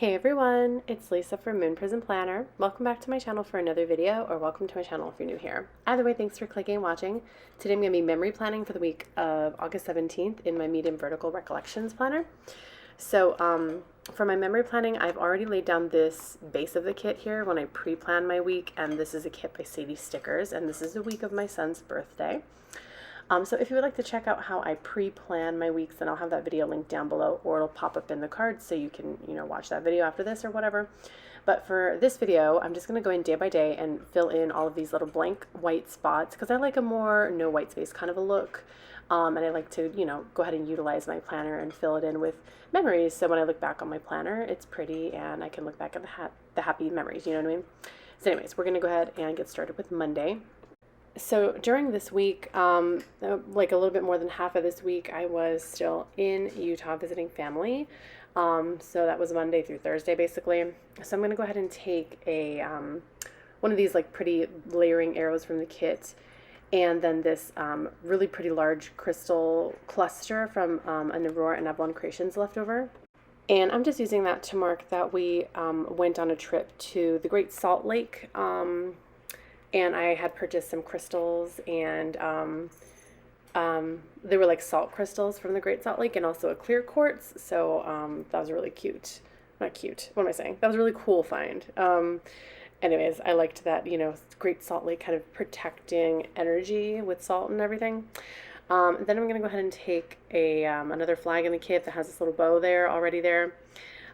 Hey everyone, it's Lisa from MOONPRISM Planner. Welcome back to my channel for another video, or welcome to my channel if you're new here. Either way, thanks for clicking and watching. Today I'm going to be memory planning for the week of August 17th in my medium vertical Recollections planner. So for my memory planning, I've already laid down this base of the kit here when I pre-plan my week, and this is a kit by Sadie Stickers, and this is the week of my son's birthday. So if you would like to check out how I pre-plan my weeks, then I'll have that video linked down below, or it'll pop up in the cards so you can, watch that video after this or whatever. But for this video, I'm just going to go in day by day and fill in all of these little blank white spots because I like a more no white space kind of a look. And I like to, go ahead and utilize my planner and fill it in with memories. So when I look back on my planner, it's pretty and I can look back at the happy memories, you know what I mean? So anyways, we're going to go ahead and get started with Monday. So during this week, like a little bit more than half of this week, I was still in Utah visiting family. So that was Monday through Thursday, basically. So I'm going to go ahead and take a one of these like pretty layering arrows from the kit, and then this really pretty large crystal cluster from an Aurora and Avalon Creations leftover. And I'm just using that to mark that we went on a trip to the Great Salt Lake. And I had purchased some crystals, and they were like salt crystals from the Great Salt Lake, and also a clear quartz. So that was really cute. Not cute. What am I saying? That was a really cool find. Anyways, I liked that, Great Salt Lake kind of protecting energy with salt and everything. Then I'm going to go ahead and take a another flag in the kit that has this little bow there already there.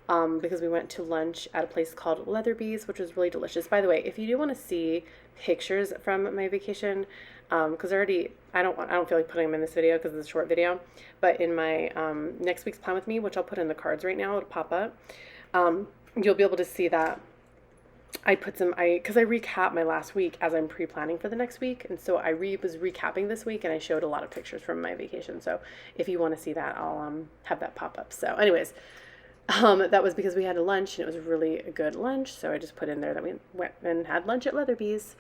Because we went to lunch at a place called Leatherby's, which was really delicious. By the way, if you do want to see pictures from my vacation, because I don't feel like putting them in this video because it's a short video, but in my next week's plan with me, which I'll put in the cards right now, it'll pop up. You'll be able to see that because I recap my last week as I'm pre-planning for the next week, and so I was recapping this week, and I showed a lot of pictures from my vacation. So if you want to see that, I'll have that pop up. So anyways. That was because we had a lunch, and it was really a good lunch, so I just put in there that we went and had lunch at Leatherby's.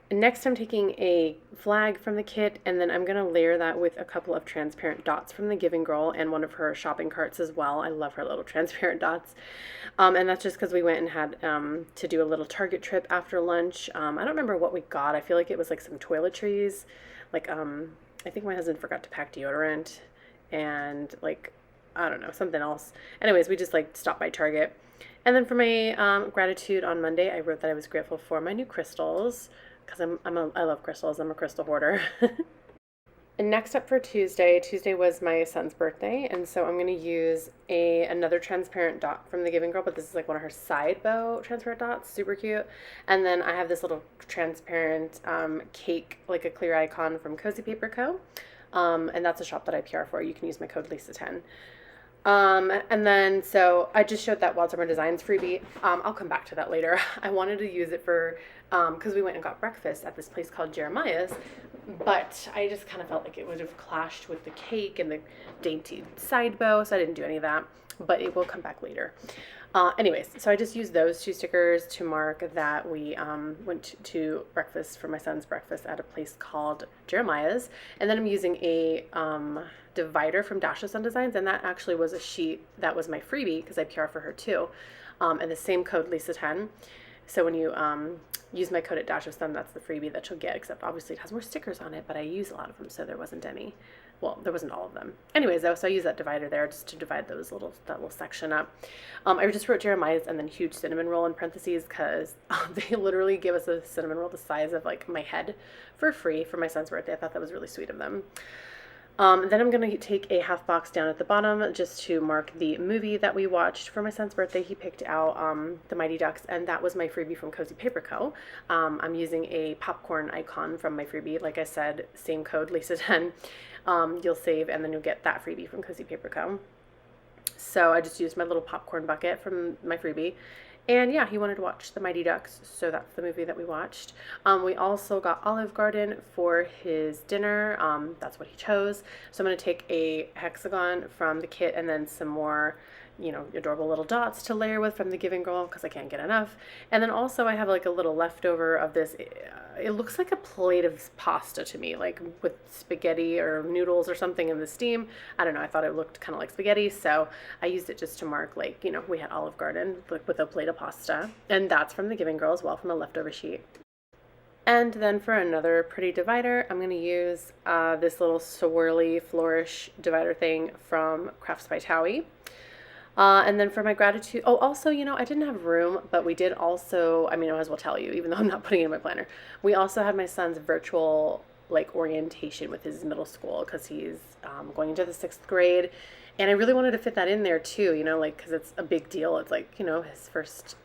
Next, I'm taking a flag from the kit, and then I'm going to layer that with a couple of transparent dots from the Giving Girl and one of her shopping carts as well. I love her little transparent dots. And that's just because we went and had to do a little Target trip after lunch. I don't remember what we got. I feel like it was like some toiletries. Like, I think my husband forgot to pack deodorant and like, I don't know, something else. Anyways, we just like stopped by Target. And then for my gratitude on Monday, I wrote that I was grateful for my new crystals because I love crystals. I'm a crystal hoarder. And next up for Tuesday was my son's birthday, and so I'm going to use another transparent dot from the Giving Girl, but this is like one of her side bow transparent dots, super cute. And then I have this little transparent cake, like a clear icon from Cozy Paper Co. And that's a shop that I PR for. You can use my code Lisa10. And then, so I just showed that Wild Summer Designs freebie. I'll come back to that later. I wanted to use it for, because we went and got breakfast at this place called Jeremiah's, but I just kind of felt like it would have clashed with the cake and the dainty side bow, so I didn't do any of that, but it will come back later. Anyways, so I just used those two stickers to mark that we went to breakfast for my son's breakfast at a place called Jeremiah's. And then I'm using a divider from Dash With Me Designs, and that actually was a sheet that was my freebie because I PR for her too. And the same code Lisa10. So when you use my code at Dash With Me, that's the freebie that you'll get, except obviously it has more stickers on it, but I use a lot of them, so there wasn't any. Well, there wasn't all of them. Anyways, though, so I use that divider there just to divide that little section up. I just wrote Jeremiah's and then huge cinnamon roll in parentheses because they literally give us a cinnamon roll the size of like my head for free for my son's birthday. I thought that was really sweet of them. Then I'm going to take a half box down at the bottom just to mark the movie that we watched for my son's birthday. He picked out The Mighty Ducks, and that was my freebie from Cozy Paper Co. I'm using a popcorn icon from my freebie. Like I said, same code, Lisa10. You'll save, and then you'll get that freebie from Cozy Paper Co. So I just used my little popcorn bucket from my freebie. And yeah, he wanted to watch The Mighty Ducks, so that's the movie that we watched. We also got Olive Garden for his dinner. That's what he chose. So I'm going to take a hexagon from the kit and then some more you know, adorable little dots to layer with from the Giving Girl because I can't get enough. And then also I have like a little leftover of this. It looks like a plate of pasta to me, like with spaghetti or noodles or something in the steam. I don't know. I thought it looked kind of like spaghetti, so I used it just to mark, like, you know, we had Olive Garden with a plate of pasta, and that's from the Giving Girl as well, from a leftover sheet. And then for another pretty divider, I'm going to use this little swirly flourish divider thing from Crafts by Thaowie. And then for my gratitude, oh, also, you know, I didn't have room, but we did also, I mean, I might as well tell you, even though I'm not putting it in my planner. We also had my son's virtual, like, orientation with his middle school because he's going into the 6th grade. And I really wanted to fit that in there too, you know, like, because it's a big deal. It's like, you know, his first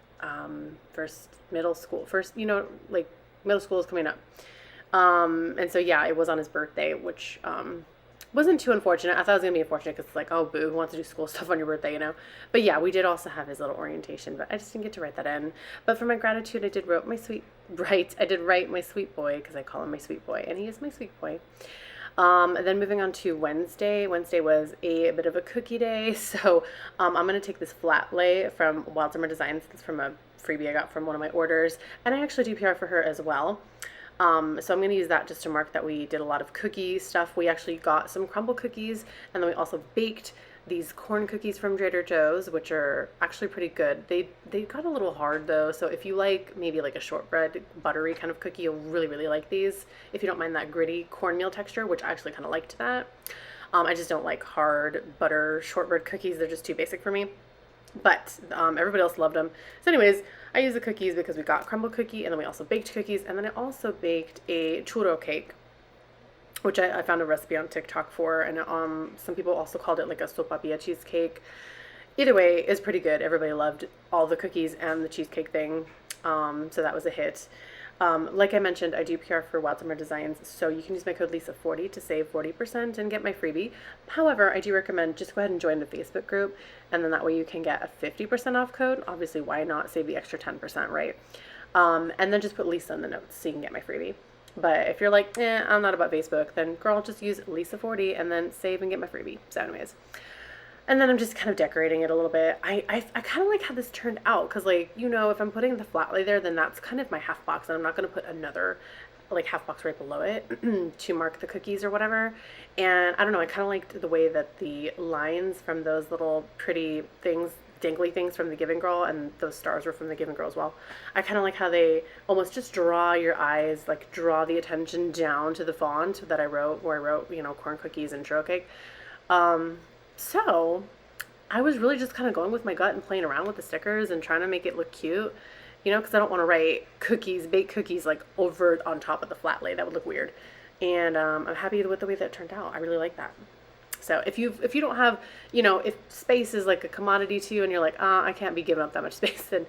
middle school, you know, like, middle school is coming up. And so, yeah, it was on his birthday, which wasn't too unfortunate. I thought it was going to be unfortunate because it's like, oh, boo, who wants to do school stuff on your birthday, you know? But yeah, we did also have his little orientation, but I just didn't get to write that in. But for my gratitude, I did write my sweet boy, because I call him my sweet boy, and he is my sweet boy. And then moving on to Wednesday. Wednesday was a bit of a cookie day, so I'm going to take this flat lay from Wild Summer Designs. It's from a freebie I got from one of my orders, and I actually do PR for her as well. So I'm going to use that just to mark that we did a lot of cookie stuff. We actually got some crumble cookies, and then we also baked these corn cookies from Trader Joe's, which are actually pretty good. They got a little hard though, so if you like maybe like a shortbread buttery kind of cookie, you'll really like these. If you don't mind that gritty cornmeal texture, which I actually kind of liked that. I just don't like hard butter shortbread cookies. They're just too basic for me. But everybody else loved them. So anyways, I used the cookies because we got crumble cookie, and then we also baked cookies, and then I also baked a churro cake, which I found a recipe on TikTok for, and some people also called it like a sopapilla cheesecake. Either way, it's pretty good. Everybody loved all the cookies and the cheesecake thing, so that was a hit. Like I mentioned, I do PR for Wild Summer Designs, so you can use my code Lisa40 to save 40% and get my freebie. However, I do recommend just go ahead and join the Facebook group, and then that way you can get a 50% off code. Obviously, why not save the extra 10%, right? And then just put Lisa in the notes so you can get my freebie. But if you're like, I'm not about Facebook, then girl, just use Lisa40 and then save and get my freebie. So anyways. And then I'm just kind of decorating it a little bit. I kind of like how this turned out because, like, you know, if I'm putting the flat lay there, then that's kind of my half box, and I'm not going to put another, like, half box right below it to mark the cookies or whatever. And I don't know, I kind of liked the way that the lines from those little pretty things, dangly things from the Giving Girl, and those stars were from the Giving Girl as well. I kind of like how they almost just draw your eyes, like draw the attention down to the font that I wrote, where I wrote, you know, corn cookies and churro cake. So I was really just kind of going with my gut and playing around with the stickers and trying to make it look cute, you know, because I don't want to write cookies, baked cookies, like over on top of the flat lay. That would look weird. And I'm happy with the way that turned out. I really like that. So if you don't have, you know, if space is like a commodity to you and you're like, I can't be giving up that much space, then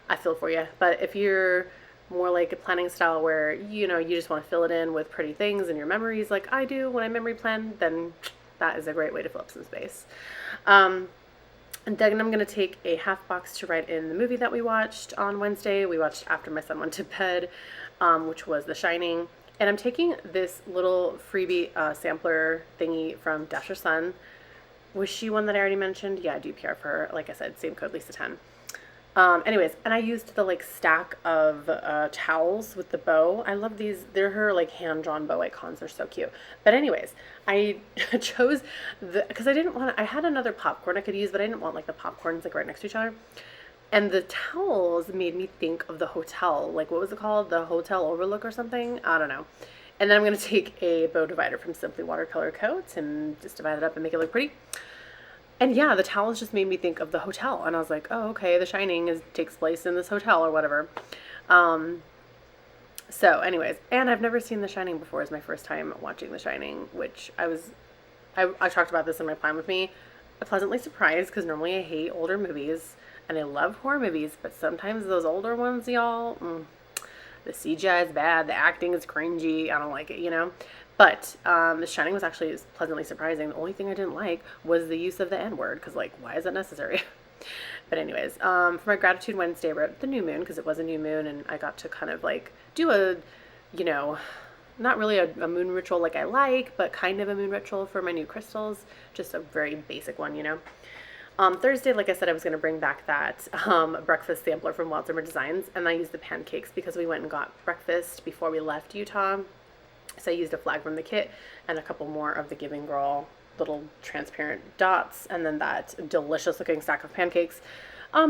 I feel for you. But if you're more like a planning style where, you know, you just want to fill it in with pretty things and your memories like I do when I memory plan, then that is a great way to fill up some space. And then I'm going to take a half box to write in the movie that we watched on Wednesday. We watched after my son went to bed, which was The Shining. And I'm taking this little freebie sampler thingy from Dasher's Son. Was she one that I already mentioned? Yeah, I do PR for her. Like I said, same code, Lisa10. Anyways, and I used the like stack of towels with the bow. I love these. They're her like hand-drawn bow icons. They're so cute. But anyways, I chose because I had another popcorn I could use, but I didn't want like the popcorns like right next to each other. And the towels made me think of the hotel. Like, what was it called? The Hotel Overlook or something? I don't know. And then I'm going to take a bow divider from Simply Watercolor Coats and just divide it up and make it look pretty. And yeah, the towels just made me think of the hotel. And I was like, oh, okay, The Shining takes place in this hotel or whatever. So anyways, and I've never seen The Shining before. It's my first time watching The Shining, which I talked about this in my plan with me. I'm pleasantly surprised because normally I hate older movies and I love horror movies, but sometimes those older ones, y'all, the CGI is bad, the acting is cringy, I don't like it, you know? But The Shining was actually pleasantly surprising. The only thing I didn't like was the use of the N-word, because, like, why is that necessary? But anyways, for my Gratitude Wednesday, I wrote the new moon, because it was a new moon, and I got to kind of, like, do a, you know, not really a moon ritual like I like, but kind of a moon ritual for my new crystals. Just a very basic one, you know? Thursday, like I said, I was going to bring back that breakfast sampler from Wild Summer Designs, and I used the pancakes because we went and got breakfast before we left Utah. So I used a flag from the kit and a couple more of the Giving Girl little transparent dots, and then that delicious looking stack of pancakes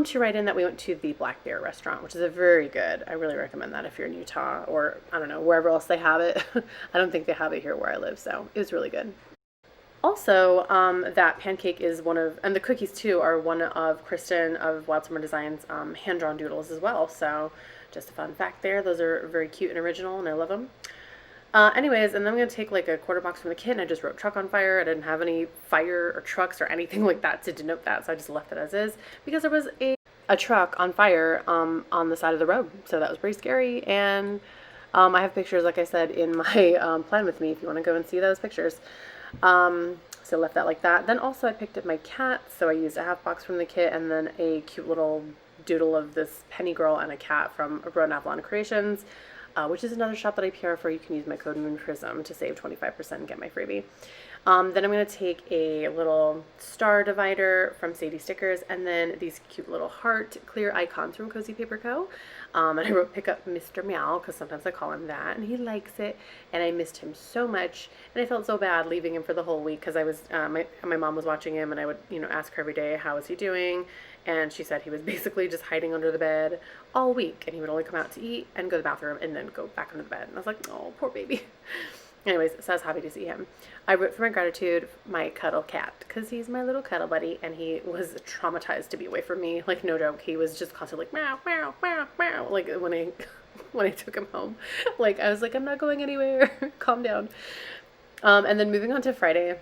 to write in that we went to the Black Bear restaurant, which is a very good. I really recommend that if you're in Utah or I don't know, wherever else they have it. I don't think they have it here where I live, so it was really good. Also, that pancake is one of, and the cookies too, are one of Kristen of Wild Summer Designs hand-drawn doodles as well. So just a fun fact there. Those are very cute and original, and I love them. Anyways, and then I'm going to take like a quarter box from the kit, and I just wrote truck on fire. I didn't have any fire or trucks or anything like that to denote that, so I just left it as is because there was a truck on fire on the side of the road. So that was pretty scary, and I have pictures, like I said, in my plan with me if you want to go and see those pictures. So left that like that. Then also I picked up my cat, so I used a half box from the kit and then a cute little doodle of this penny girl and a cat from Aurora and Avalon Creations, which is another shop that I PR for. You can use my code MOONPRISM to save 25% and get my freebie. Then I'm going to take a little star divider from Sadie Stickers, and then these cute little heart clear icons from Cozy Paper Co. And I wrote pick up Mr. Meow because sometimes I call him that, and he likes it, and I missed him so much, and I felt so bad leaving him for the whole week because I was my mom was watching him, and I would ask her every day how is he doing, and she said he was basically just hiding under the bed all week, and he would only come out to eat and go to the bathroom and then go back under the bed, and I was like, oh, poor baby. Anyways, so I was happy to see him. I wrote for my gratitude my cuddle cat because he's my little cuddle buddy, and he was traumatized to be away from me. Like, no joke. He was just constantly like meow meow meow meow. Like when I took him home, like I was like, I'm not going anywhere. Calm down. And then moving on to Friday.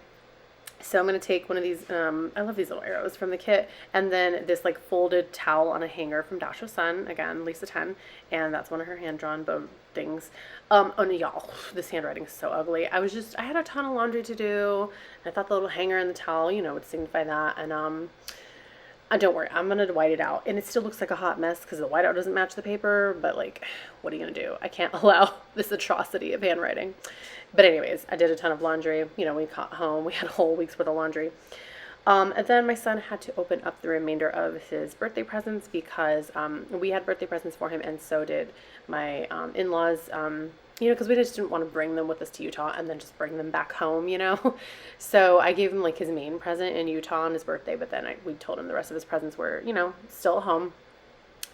So I'm going to take one of these, I love these little arrows from the kit, and then this like folded towel on a hanger from Dash of Sun, again, Lisa 10, and that's one of her hand-drawn bow things. Oh, no, y'all, this handwriting is so ugly. I had a ton of laundry to do, and I thought the little hanger and the towel, would signify that, and don't worry, I'm going to white it out, and it still looks like a hot mess because the whiteout doesn't match the paper, but like, what are you going to do? I can't allow this atrocity of handwriting. But anyways, I did a ton of laundry. We got home. We had a whole week's worth of laundry. And then my son had to open up the remainder of his birthday presents because we had birthday presents for him, and so did my in-laws, because we just didn't want to bring them with us to Utah and then just bring them back home, So I gave him like his main present in Utah on his birthday, but then we told him the rest of his presents were, still at home.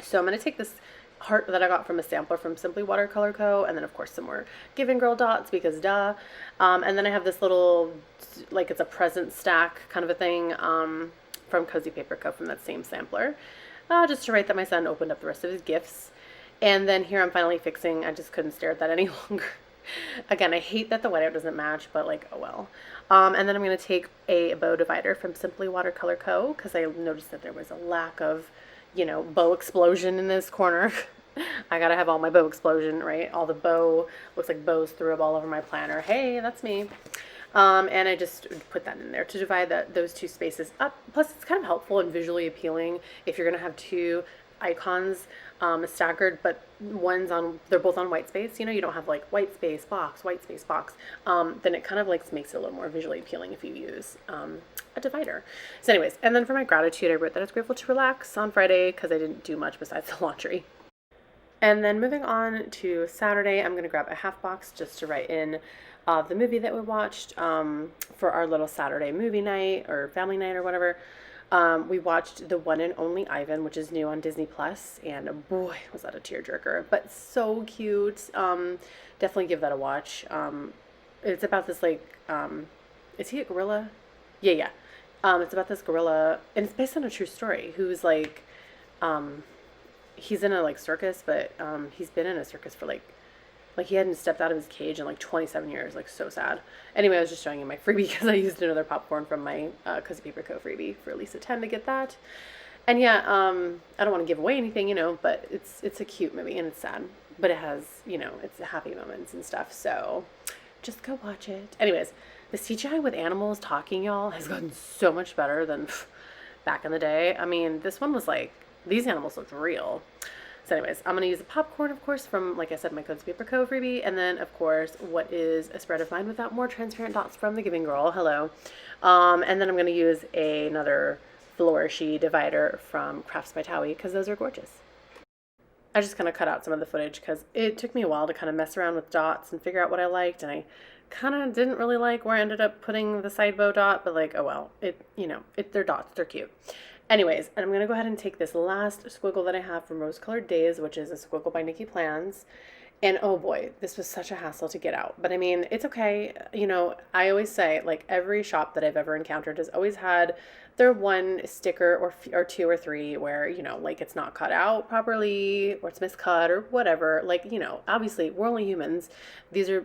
So I'm going to take this heart that I got from a sampler from Simply Watercolor Co. And then of course some more Giving Girl dots because duh. And then I have this little, like it's a present stack kind of a thing from Cozy Paper Co. from that same sampler. Just to write that my son opened up the rest of his gifts. And then here I'm finally fixing, I just couldn't stare at that any longer. Again, I hate that the whiteout doesn't match, but like, oh well. And then I'm going to take a bow divider from Simply Watercolor Co. because I noticed that there was a lack of bow explosion in this corner. I gotta have all my bow explosion, right? All the bow, looks like bows threw up all over my planner. Hey, that's me. And I just put that in there to divide those two spaces up. Plus, it's kind of helpful and visually appealing if you're gonna have two icons staggered, but they're both on white space. You don't have like white space box, then it kind of like makes it a little more visually appealing if you use a divider. So anyways, and then for my gratitude, I wrote that I was grateful to relax on Friday because I didn't do much besides the laundry. And then moving on to Saturday, I'm going to grab a half box just to write in the movie that we watched for our little Saturday movie night or family night or whatever. We watched The One and Only Ivan, which is new on Disney Plus, and boy, was that a tearjerker, but so cute. Definitely give that a watch. It's about this like, is he a gorilla? Yeah. It's about this gorilla, and it's based on a true story, who's like, he's in a like circus, but he's been in a circus for like he hadn't stepped out of his cage in like 27 years, like so sad. Anyway, I was just showing you my freebie because I used another popcorn from my Cozy Paper Co. freebie for Lisa 10 to get that. And yeah, I don't want to give away anything, but it's a cute movie and it's sad, but it has, it's happy moments and stuff. So just go watch it. Anyways, the CGI with animals talking, y'all, has gotten so much better than back in the day. I mean, this one was like, these animals looked real. So anyways, I'm going to use a popcorn, of course, from, like I said, my Cozy Paper Co. freebie. And then, of course, what is a spread of mine without more transparent dots from the Giving Girl. Hello. And then I'm going to use another flourishy divider from Crafts by Thaowie because those are gorgeous. I just kind of cut out some of the footage because it took me a while to kind of mess around with dots and figure out what I liked, and I kind of didn't really like where I ended up putting the side bow dot, but like, oh well, they're dots, they're cute. Anyways, and I'm going to go ahead and take this last squiggle that I have from Rose Colored Days, which is a squiggle by Nikki Plans. And oh boy, this was such a hassle to get out. But I mean, it's okay. I always say, like, every shop that I've ever encountered has always had their one sticker or two or three where, like it's not cut out properly or it's miscut or whatever. Like, obviously we're only humans. These are,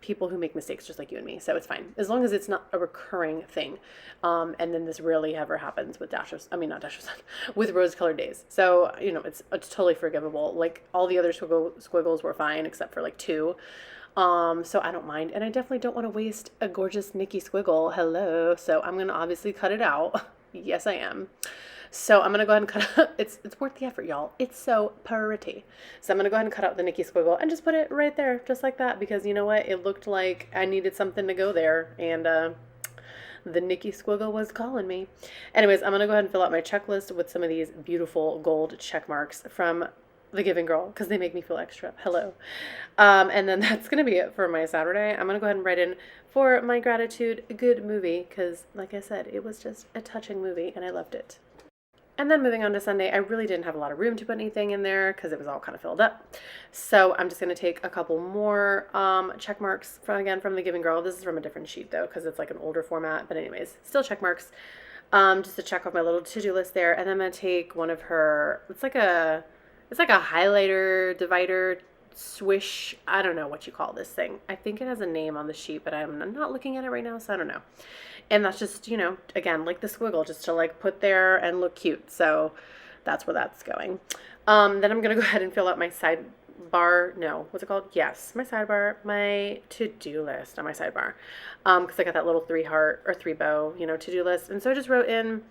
people who make mistakes just like you and me. So it's fine. As long as it's not a recurring thing. And then this rarely ever happens with with Rose Colored Days. So, it's totally forgivable. Like all the other squiggles were fine except for like two. So I don't mind. And I definitely don't want to waste a gorgeous Nikki squiggle. Hello. So I'm going to obviously cut it out. Yes, I am. So I'm going to go ahead and cut out, it's worth the effort, y'all. It's so pretty. So I'm going to go ahead and cut out the Nikki squiggle and just put it right there, just like that, because you know what? It looked like I needed something to go there, and the Nikki squiggle was calling me. Anyways, I'm going to go ahead and fill out my checklist with some of these beautiful gold check marks from The Giving Girl, because they make me feel extra. Hello. And then that's going to be it for my Saturday. I'm going to go ahead and write in for my gratitude, good movie, because like I said, it was just a touching movie and I loved it. And then moving on to Sunday, I really didn't have a lot of room to put anything in there because it was all kind of filled up. So I'm just going to take a couple more check marks from The Giving Girl. This is from a different sheet though because it's like an older format. But anyways, still check marks. Just to check off my little to-do list there. And then I'm going to take one of her, it's like a highlighter, divider, swish. I don't know what you call this thing. I think it has a name on the sheet, but I'm not looking at it right now, so I don't know. And that's just, again, like the squiggle, just to like put there and look cute. So that's where that's going. Then I'm going to go ahead and fill out my sidebar. No, what's it called? Yes, my sidebar, my to-do list on my sidebar. Because I got that little 3 heart or 3 bow, to-do list. And so I just wrote in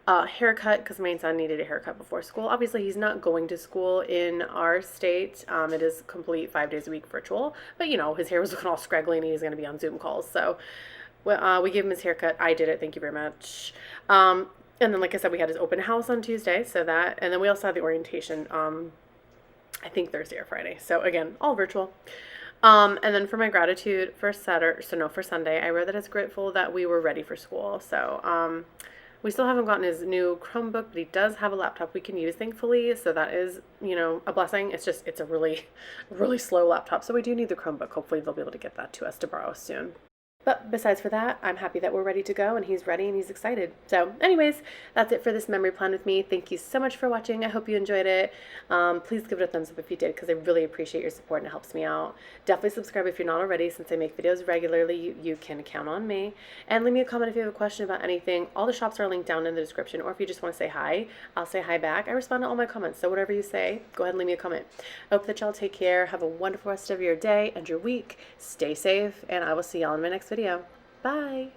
haircut because my son needed a haircut before school. Obviously, he's not going to school in our state. It is complete 5 days a week virtual. But, his hair was looking all scraggly and he's going to be on Zoom calls. So we gave him his haircut. I did it. Thank you very much. And then, like I said, we had his open house on Tuesday. So that, and then we also had the orientation, I think Thursday or Friday. So again, all virtual. And then for my gratitude for Sunday, I wrote that I was grateful that we were ready for school. So, we still haven't gotten his new Chromebook, but he does have a laptop we can use, thankfully. So that is, a blessing. It's a really, really slow laptop. So we do need the Chromebook. Hopefully they'll be able to get that to us to borrow soon. But besides for that, I'm happy that we're ready to go and he's ready and he's excited. So anyways, that's it for this memory plan with me. Thank you so much for watching. I hope you enjoyed it. Please give it a thumbs up if you did because I really appreciate your support and it helps me out. Definitely subscribe if you're not already since I make videos regularly. You can count on me. And leave me a comment if you have a question about anything. All the shops are linked down in the description, or if you just want to say hi, I'll say hi back. I respond to all my comments, so whatever you say, go ahead and leave me a comment. I hope that y'all take care. Have a wonderful rest of your day and your week. Stay safe, and I will see y'all in my next video. Bye.